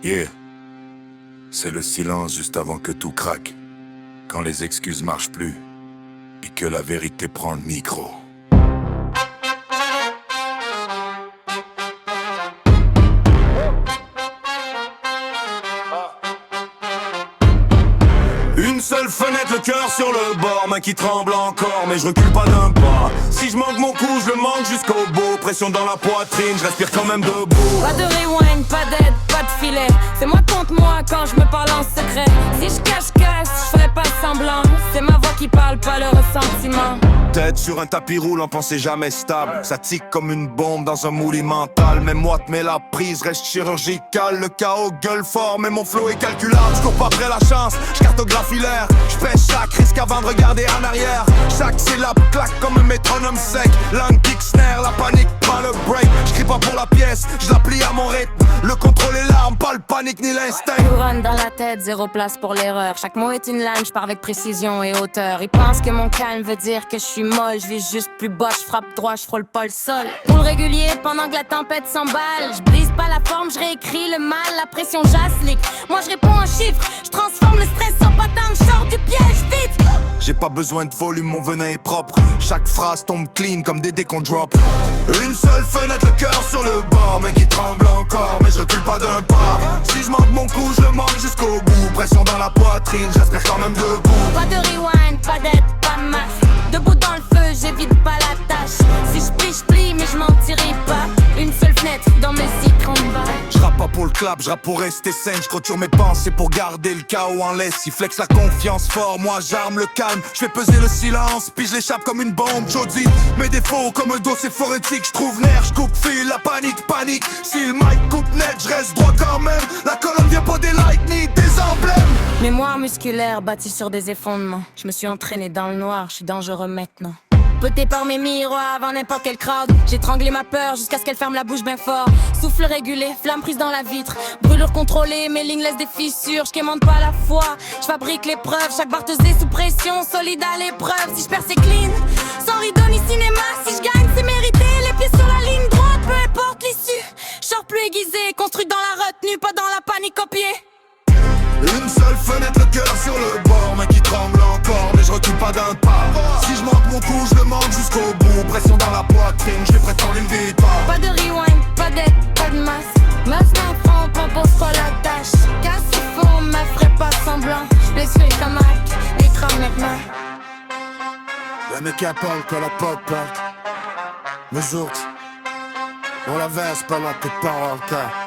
Yeah, c'est le silence juste avant que tout craque. Quand les excuses marchent plus, puis que la vérité prend le micro. Une seule fenêtre, le cœur sur le bord, main qui tremble encore, mais je recule pas d'un pas. Si je manque mon coup, je le manque jusqu'au bout. Pression dans la poitrine, je respire quand même debout. Pas de rewind, pas d'aide, pas de filet. C'est moi contre moi quand je me parle en secret. Si je cache, je ferai pas semblant. C'est ma voix qui parle, pas le ressentiment. Tête sur un tapis roulant, pensée jamais stable. Ça tique comme une bombe dans un moule mental. Même moi, mais la prise reste chirurgicale. Le chaos gueule fort, mais mon flow est calculable. Je cours pas après la chance, je cartographie l'air. Je pêche chaque risque avant de regarder en arrière. Chaque syllabe claque comme un métronome sec. Langue kick snare, la panique prend le break. Je crie pas pour la pièce, je la plie à mon rythme. Le contrôle est l'arme, pas le panique ni l'instinct. Couronne dans la tête, zéro place pour l'erreur. Chaque mot est une lame, je pars avec précision et hauteur. Ils pensent que mon calme veut dire que je suis molle. Je vis juste plus bas, je frappe droit, je frôle pas le sol. Pour le régulier, pendant que la tempête s'emballe. Je brise pas la forme, je réécris le mal. La pression j'aslique, moi je réponds en chiffres. Je transforme le stress en patin, je sors du piège vite. J'ai pas besoin de volume, mon venin est propre. Chaque phrase tombe clean comme des dés qu'on drop. Une seule fenêtre, le cœur sur le bord, mais qui tremble encore, mais je recule pas d'un pas. Si je manque mon coup, je le manque jusqu'au bout. Pression dans la poitrine, j'espère quand même debout. Pas de rewind, pas d'aide, pas de masse. Debout dans le feu, j'évite pas la tâche. Si je plie, mais je mentirai pas. Une seule fenêtre dans mes écrans de balle. Je rappe pas pour le clap, je rappe pour rester sain. Je clôture mes pensées pour garder le chaos en laisse. Il flex la confiance fort, moi j'arme le calme. Je fais peser le silence, puis je l'échappe comme une bombe. Jody, mes défauts comme un dossier forensique. Je trouve nerf, je coupe fil, la panique. Si le mic coupe net, je reste droit quand même. La colonne vient pas des likes ni des emblèmes. Mémoire musculaire bâtie sur des effondrements. Je me suis entraîné dans le noir, je suis dangereux maintenant. Poté par mes miroirs avant n'importe quel crowd. J'ai étranglé ma peur jusqu'à ce qu'elle ferme la bouche bien fort. Souffle régulé, flamme prise dans la vitre. Brûlure contrôlée, mes lignes laissent des fissures. Je quémande pas la foi, je fabrique l'épreuve. Chaque barteuse est sous pression, solide à l'épreuve. Si je perds c'est clean, sans rideau ni cinéma. Si je gagne c'est mérité, les pieds sur la ligne droite. Peu importe l'issue, je sors plus aiguisé. Construit dans la retenue, pas dans la panique au pied. Une seule fenêtre, le cœur sur le bord, main qui tremble encore, mais je recule pas d'un pas. Si je manque mon coup, je le manque jusqu'au bout. Pression dans la poitrine, j'ai prétendre une victoire. Pas de rewind, pas d'aide, pas de masse. Masse d'enfant, propose pas la tâche. Casse il faut, me ferait pas semblant. J'blesserai comme hack, écran maintenant. La mec à parle quand la pote parle. Me zoekt, on la verse pas la tes paroles car